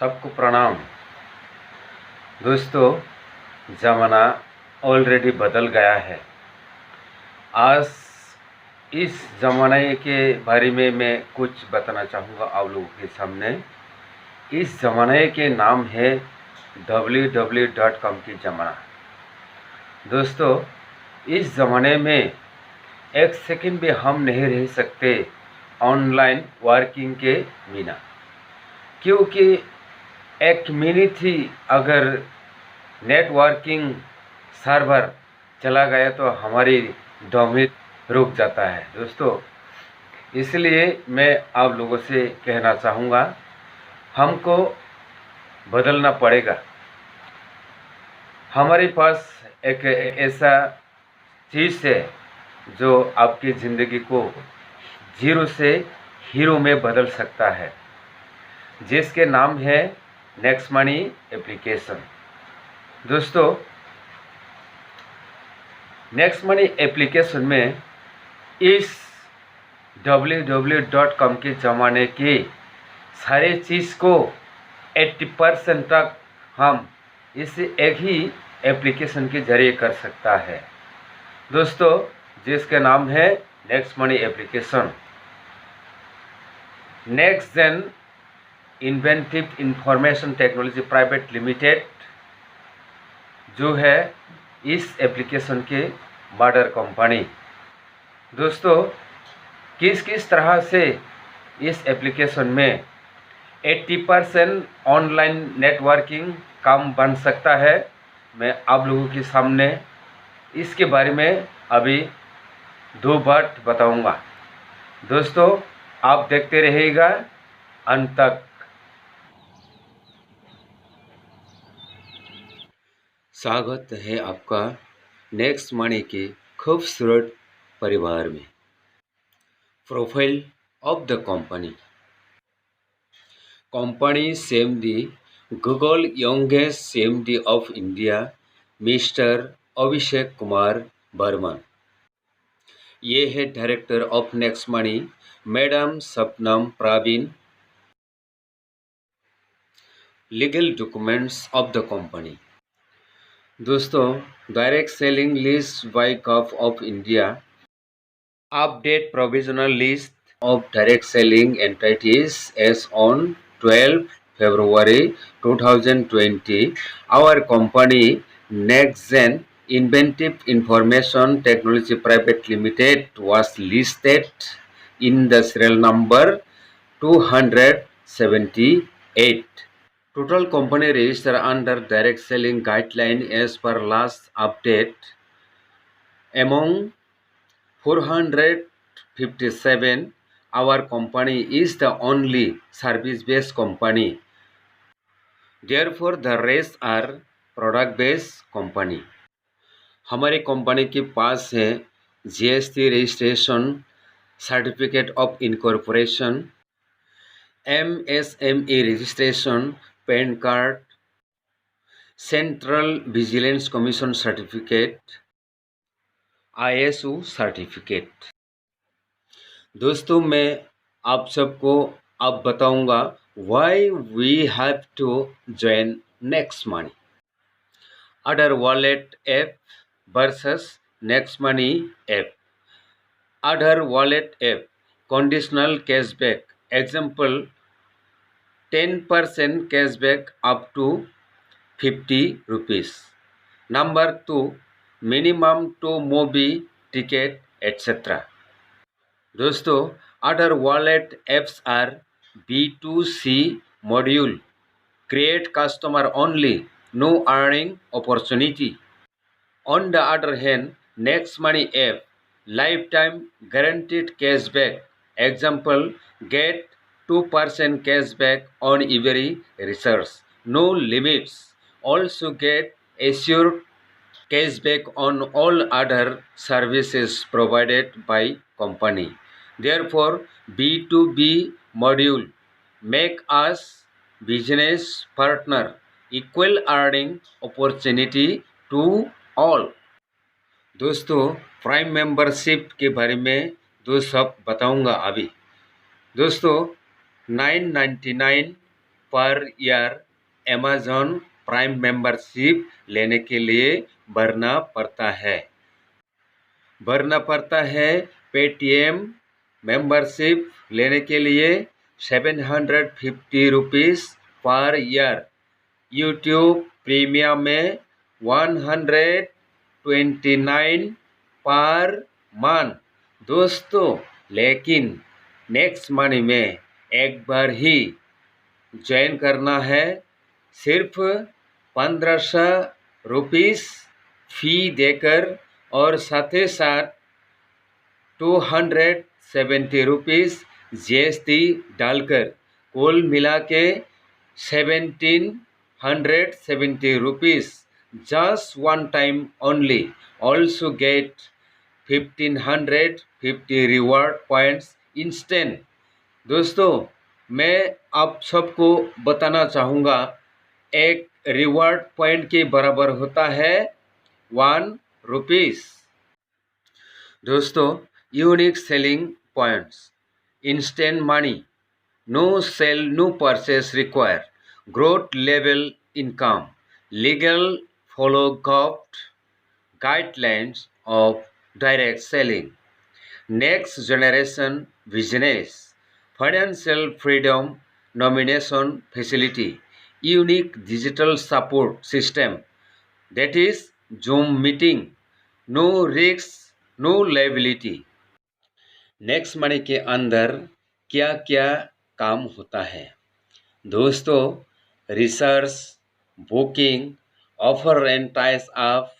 सबको प्रणाम। दोस्तों, ज़माना ऑलरेडी बदल गया है। आज इस ज़माने के बारे में मैं कुछ बताना चाहूँगा आप लोगों के सामने। इस ज़माने के नाम है www.com की ज़माना। दोस्तों, इस ज़माने में एक सेकंड भी हम नहीं रह सकते ऑनलाइन वर्किंग के बिना, क्योंकि एक मिनट ही अगर नेटवर्किंग सर्वर चला गया तो हमारी डोमेन रुक जाता है। दोस्तों, इसलिए मैं आप लोगों से कहना चाहूँगा, हमको बदलना पड़ेगा। हमारे पास एक ऐसा चीज़ है जो आपकी ज़िंदगी को जीरो से हीरो में बदल सकता है, जिसके नाम है नेक्स्ट मनी एप्लीकेशन। दोस्तों, नेक्स्ट मनी एप्लीकेशन में इस www.com के ज़माने की सारे चीज़ को 80% तक हम इस एक ही एप्लीकेशन के जरिए कर सकता है। दोस्तों, जिसका नाम है next money application. Next gen inventive information technology private limited जो है इस एप्लीकेशन के मदर कंपनी। दोस्तों, किस किस तरह से इस एप्लीकेशन में 80% ऑनलाइन नेटवर्किंग काम बन सकता है, मैं आप लोगों के सामने इसके बारे में अभी 2 बात बताऊंगा। दोस्तों, आप देखते रहिएगा अंत तक। स्वागत है आपका नेक्स्ट मनी के खूबसूरत परिवार में। Profile of the company. Company CMD Google youngest CMD of India mister Abhishek Kumar Burman. ये है director of Next Money madam Sapnam Praveen. Legal documents of the company. दोस्तों, direct selling list by gov of India. Update provisional list of direct selling entities as on 12 February 2020. Our company NextGen Inventive Information Technology Private Limited was listed in the serial number 278. Total company registered under direct selling guideline as per last update among 457. Our company is the only service-based company. Therefore, the rest are product-based company. हमारी company के पास है GST registration, certificate of incorporation, MSME registration, PAN card, central vigilance commission certificate, ISO certificate. दोस्तों, मैं आप सबको अब बताऊंगा why we have to join next Money. Other wallet app versus Next money app. Other wallet app conditional cashback example 10% cashback up to 50 rupees. Number 2 minimum 2 movie ticket etcetera. दोस्तों, other wallet apps are B2C module, create customer only, no earning opportunity. On the other hand, next money app, lifetime guaranteed cashback. Example, get 2% cashback on every research, no limits. Also get assured cashback on all other services provided by company. Therefore, B2B module make us business partner, equal earning opportunity to all. दोस्तों, prime membership के बारे में 2 शब्द बताऊंगा अभी। दोस्तों, 999 per year Amazon prime membership लेने के लिए भरना पड़ता है। पेटीएम मेंबरशिप लेने के लिए 750 rupees per year. YouTube premium में 129 पर मंथ। दोस्तों, लेकिन नेक्स्ट मनी में एक बार ही ज्वाइन करना है। सिर्फ 1500 रुपीज़ फी देकर और साथ ही साथ 270 रुपीज़ GST डालकर कुल मिला के 1770 rupees just one time only. Also get 1550 reward points instant. दोस्तों, मैं आप सबको बताना चाहूँगा, एक रिवॉर्ड पॉइंट के बराबर होता है 1 रुपीज़। दोस्तों, unique selling points, instant money, no sell no purchase require, growth level income, legal follow government guidelines of direct selling, next generation business, financial freedom, nomination facility, unique digital support system that is Zoom meeting, no risk no liability. Next money के अंदर क्या क्या काम होता है? दोस्तों, research, booking, offer and ties up,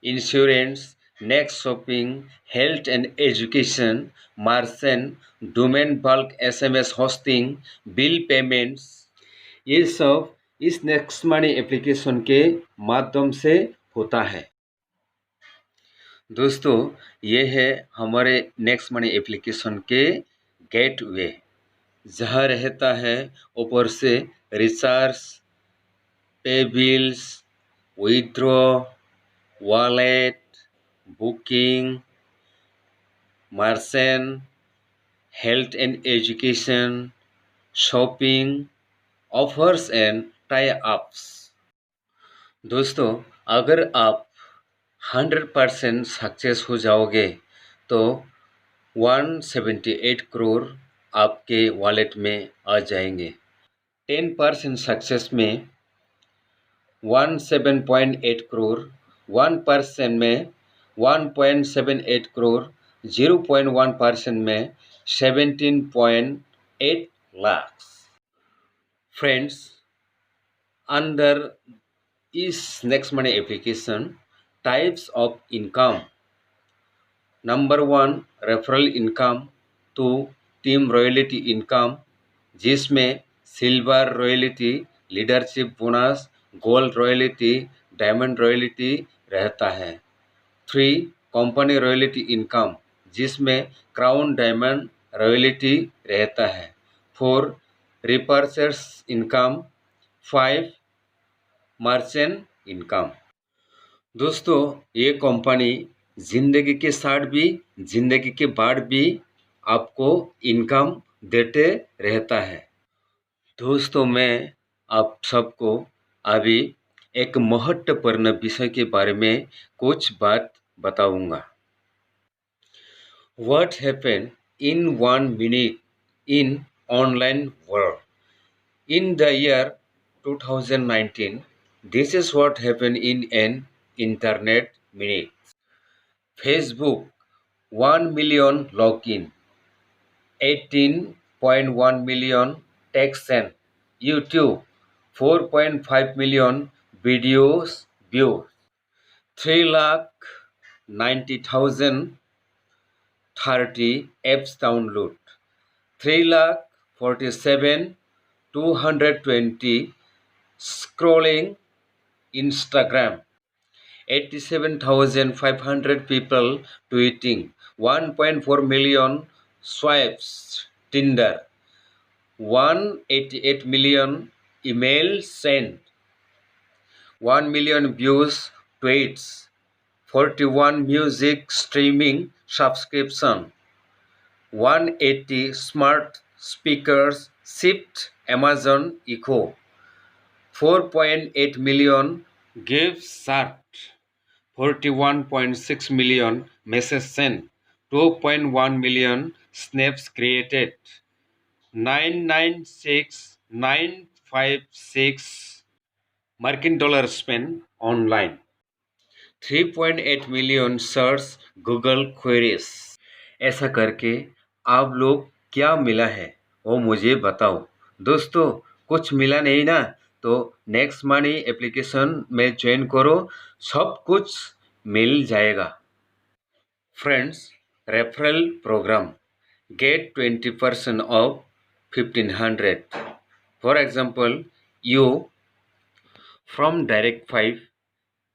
insurance, next shopping, health and education, merchant, domain bulk SMS hosting, bill payments, ये सब इस नेक्स्ट मनी एप्लीकेशन के माध्यम से होता है। दोस्तों, ये है हमारे नेक्स्ट मनी एप्लीकेशन के गेटवे, जहाँ रहता है ऊपर से रिचार्ज, पे bills, withdraw, wallet, booking, merchant, health and education, shopping, offers and tie ups. दोस्तों, अगर आप 100% सक्सेस हो जाओगे तो 178 करोड़ आपके वॉलेट में आ जाएंगे। 10% सक्सेस में 17.8 करोड़, 1% में 1.78 करोड़, 0.1% में 17.8 लाख। फ्रेंड्स, अंदर इस Next money application types of income, number 1 referral income, 2 team royalty income, जिसमें silver royalty, leadership bonus, gold royalty, diamond royalty रहता है। 3 कंपनी रॉयल्टी इनकम, जिसमें क्राउन डायमंड रॉयल्टी रहता है। 4 रिपर्चेस इनकम, 5 मर्चेंट इनकम। दोस्तों, ये कंपनी जिंदगी के साथ भी जिंदगी के बाद भी आपको इनकम देते रहता है। दोस्तों, मैं आप सबको अभी एक महत्वपूर्ण विषय के बारे में कुछ बात बताऊंगा। What happened in 1 minute in online world? In the year 2019, this is what happened in an internet minute. Facebook 1 million login, 18.1 million text sent, YouTube 4.5 million videos views, 3,90,030 apps download, 3,47,220 scrolling Instagram, 87,500 people tweeting, 1.4 million swipes Tinder, 188 million emails sent, 1 million views tweets, 41 music streaming subscription, 180 smart speakers shipped Amazon Echo, 4.8 million gift cert, 41.6 million messages sent, 2.1 million snaps created, 996,956 American dollar spent online, 3.8 million search Google queries. ऐसा करके आप लोग क्या मिला है वो मुझे बताओ। दोस्तों कुछ मिला नहीं ना, तो नेक्स्ट मनी एप्लीकेशन में ज्वाइन करो, सब कुछ मिल जाएगा। Friends, referral programme get 20% off 1500. For example, you from direct 5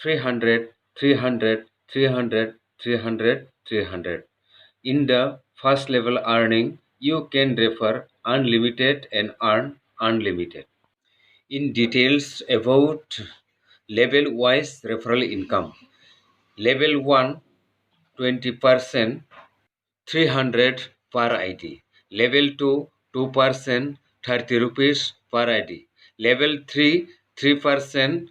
300 300 300 300 300. In the first level earning, you can refer unlimited and earn unlimited. In details about level wise referral income. Level 1 20%, 300 per ID. Level 2 2%, 30 rupees per ID. Level 3 3%,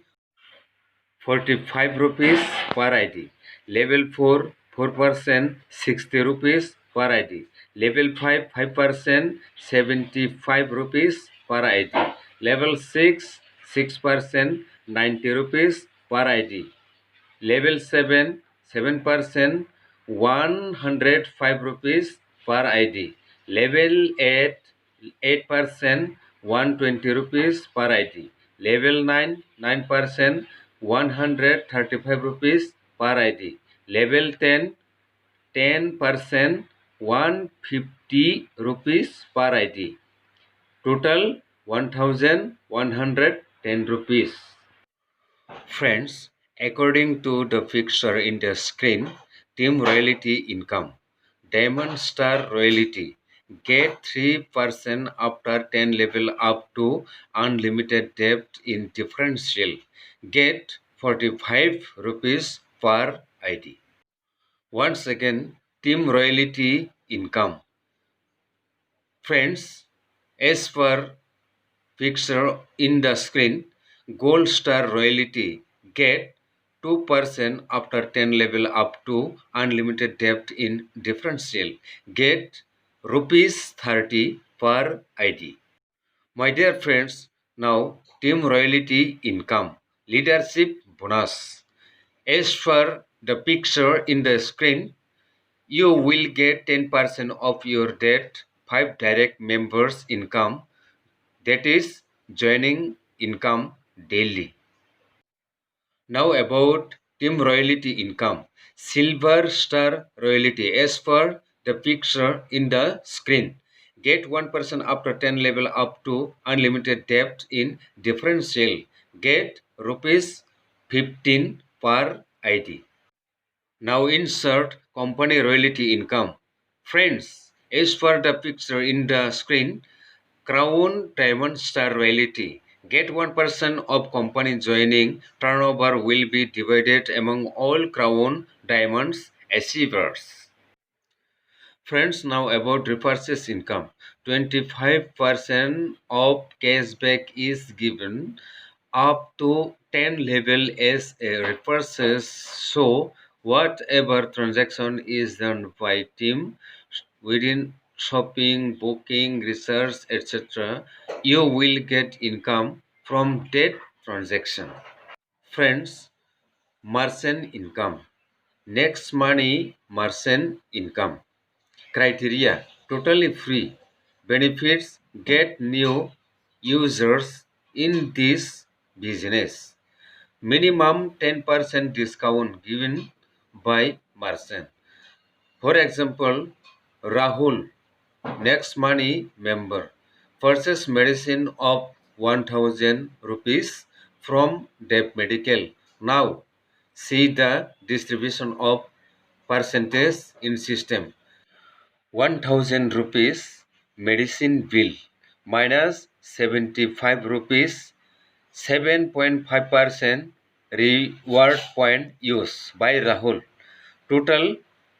45 rupees per ID. Level 4 4%, 60 rupees per ID. Level 5 5%, 75 rupees per ID. Level 6 6%, 90 rupees per ID. Level 7 7%, 105 rupees per ID. Level 8 8%, 120 rupees per ID. Level 9 9%, 135 rupees per ID. Level 10 10%, 150 rupees per ID. Total 1110 rupees. Friends, according to the picture in the screen, Team Royalty income. Diamond Star Royalty get 3% after 10 level up to unlimited depth in differential. Get 45 rupees per ID. Once again, Team Royalty income. Friends, as per picture in the screen, Gold Star Royalty get 2% after 10 level up to unlimited depth in differential. Get rupees 30 per ID. My dear friends, now Team Royalty income. Leadership bonus. As per the picture in the screen, you will get 10% of your debt, 5 direct members income, that is joining income daily. Now about Team Royalty income. Silver Star Royalty as per the picture in the screen. Get 1% after 10 level up to unlimited depth in differential. Get rupees 15 per ID. Now insert company royalty income. Friends, as per the picture in the screen, Crown Diamond Star Royalty. Get 1% of company joining. Turnover will be divided among all Crown Diamonds achievers. Friends, now about repurchase income. 25% of cashback is given up to 10 level as a repurchase. So whatever transaction is done by team within shopping, booking, research, etc., you will get income from that transaction. Friends, merchant income. Next money merchant income. Criteria: totally free. Benefits: get new users in this business. Minimum 10% discount given by merchant. For example, Rahul, Next Money member, purchase medicine of 1000 rupees from Dev Medical. Now, see the distribution of percentage in system. 1000 rupees medicine bill minus 75 rupees, 7.5% reward point use by Rahul. Total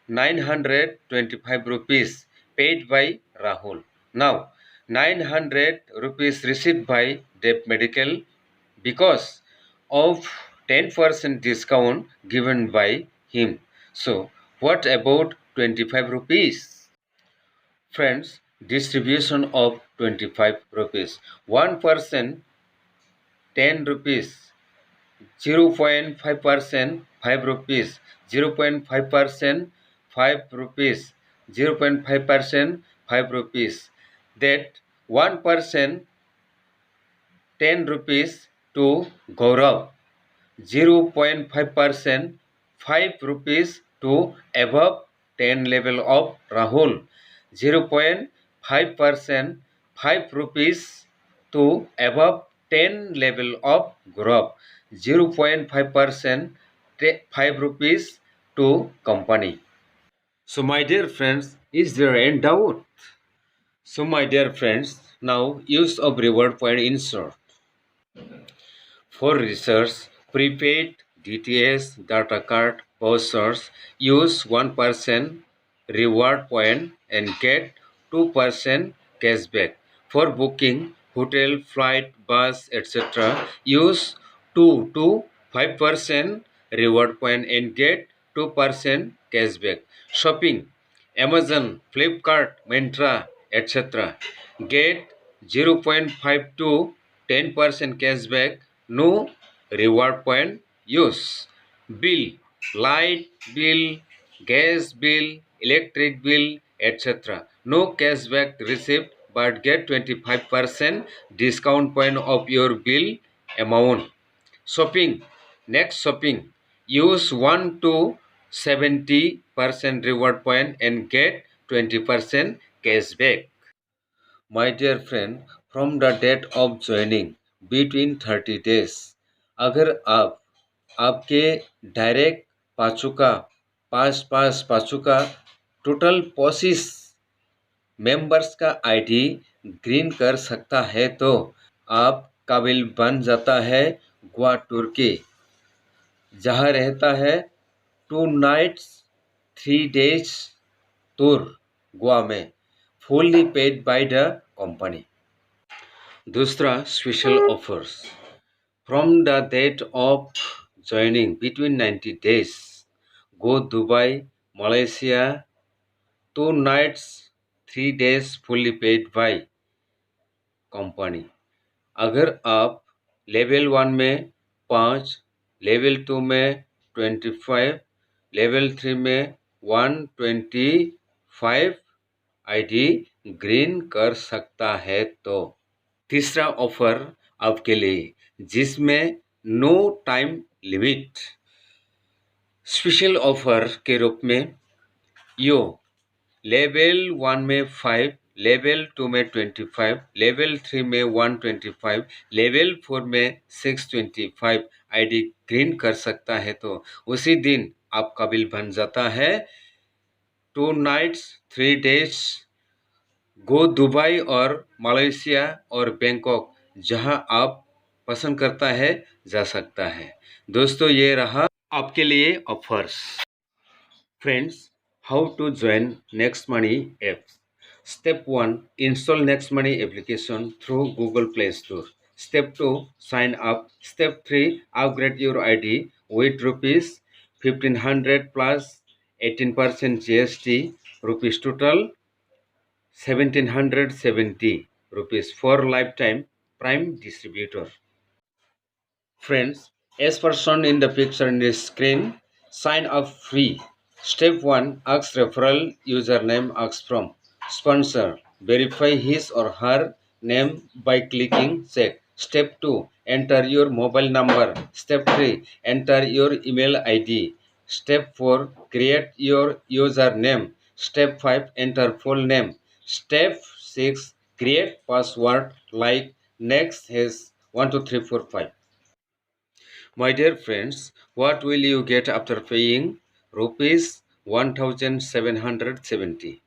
925 rupees paid by Rahul. Now 900 rupees received by Dev Medical because of 10% discount given by him. So what about 25 rupees? Friends, distribution of 25 rupees. 1% 10 rupees, 0.5% 5 rupees, 0.5% 5 rupees, 0.5% 5 rupees. That 1% 10 rupees to Gaurav, 0.5% 5 rupees to above 10 level of Rahul, 0.5% 5 rupees to above 10 level of Gaurav, 0.5% 5 rupees to company. So my dear friends, is there any doubt? So my dear friends, now use of reward point in short. For research, prepaid DTS data card vouchers use 1% reward point and get 2% cashback. For booking hotel, flight, bus, etc., use 2 to 5% reward point and get 2% cashback. Shopping Amazon, Flipkart, Myntra, etc. Get 0.5 to 10% cashback. No reward point use. Bill, light bill, gas bill, electric bill, etc. No cashback received but get 25% discount point of your bill amount. Shopping. Next shopping. Use 1 to 70% reward point and get 20% cashback. My dear friend, from the date of joining between 30 days, अगर आप आपके direct पाँचों पाँचों का total 25 members का ID green कर सकता है तो आप काबिल बन जाता है गोवा टूर के, जहाँ रहता है 2 नाइट्स 3 डेज टूर गोवा में, fully paid by the company. दूसरा special offers from the date of joining between 90 days, go Dubai, Malaysia, 2 nights 3 days fully paid by company. अगर आप लेवल 1 में 5, लेवल 2 में 25, लेवल 3 में 125 आईडी ग्रीन कर सकता है तो तीसरा ऑफर आपके लिए जिसमें no time limit. Special offer के रूप में यो लेवल 1 में 5, लेवल 2 में 25, लेवल 3 में 125, लेवल 4 में 625 आईडी ग्रीन कर सकता है तो उसी दिन आप काबिल बन जाता है 2 नाइट्स 3 डेज गो दुबई और मलेशिया और बैंकॉक, जहां आप पसंद करता है जा सकता है. दोस्तों ये रहा आपके लिए offers. Friends, how to join next money app. Step 1, install next money application through Google Play Store. Step 2, sign up. Step 3, upgrade your ID with rupees 1500 plus 18% GST, rupees total 1770 rupees for lifetime prime distributor. Friends, as per shown in the picture in this screen, sign up free. Step 1, ask referral username, ask from sponsor. Verify his or her name by clicking check. Step 2, enter your mobile number. Step 3, enter your email ID. Step 4, create your username. Step 5, enter full name. Step 6, create password like next has 1 2 3 4 5. My dear friends, what will you get after paying rupees 1770?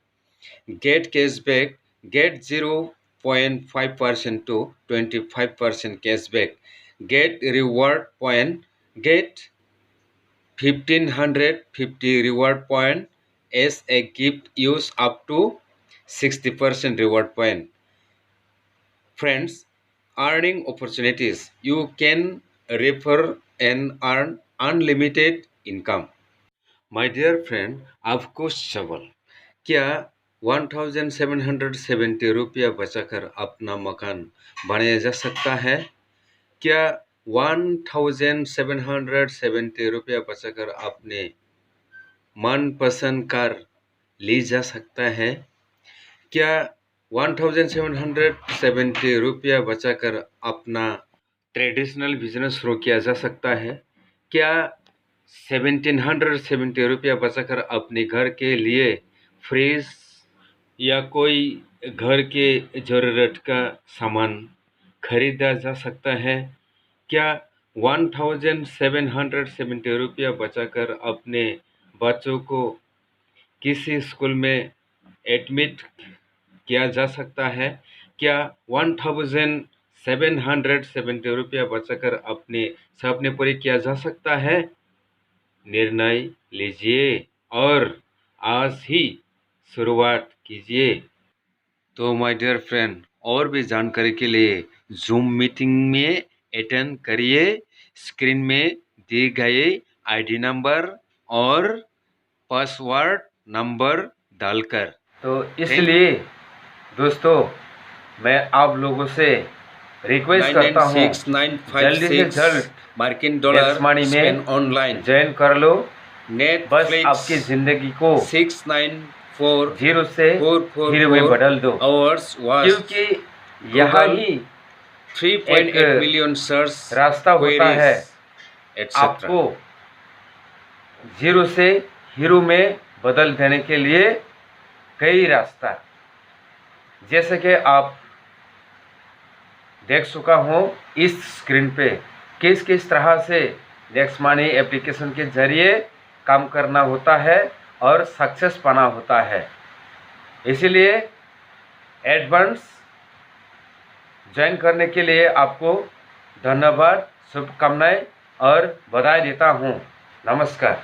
Get cashback, get 0.5% to 25% cashback. Get reward point, get 1550 reward point as a gift, use up to 60% reward point. Friends, earning opportunities. You can refer and earn unlimited income. My dear friend, आपको सवाल, क्या 1770 रुपया बचाकर अपना मकान बनाया जा सकता है? क्या 1770 रुपया बचाकर अपने मनपसंद कार ली जा सकता है? क्या 1770 रुपया बचाकर अपना ट्रेडिशनल बिजनेस शुरू किया जा सकता है? क्या 1770 रुपया बचाकर अपने घर के लिए फ्रिज या कोई घर के ज़रूरत का सामान खरीदा जा सकता है? क्या 1770 रुपया बचाकर अपने बच्चों को किसी स्कूल में एडमिट किया जा सकता है? क्या 1770 रुपया बचाकर अपने सपने पूरे किया जा सकता है? निर्णय लीजिए और आज ही शुरुआत कीजिए। तो माय डियर फ्रेंड, और भी जानकारी के लिए जूम मीटिंग में अटेंड करिए। स्क्रीन में दिए गए आईडी नंबर और पासवर्ड नंबर डालकर। तो इसलिए दोस्तों, मैं आप लोगों से रिक्वेस्ट करता हूँ, जल्दी से जल्द मार्किन डॉलर मनी में ऑनलाइन ज्वाइन कर लो। बस आपकी जिंदगी को 694 से हीरो में बदल दो, क्योंकि यहाँ ही 3.8 मिलियन सर्च रास्ता होता है आपको जीरो से हीरो में बदल देने के लिए। कई रास्ता, जैसे कि आप देख चुका हूँ इस स्क्रीन पे, किस किस तरह से नेक्स्ट मनी एप्लीकेशन के जरिए काम करना होता है और सक्सेस पाना होता है। इसीलिए एडवांस ज्वाइन करने के लिए आपको धन्यवाद, शुभकामनाएं और बधाई देता हूँ। नमस्कार।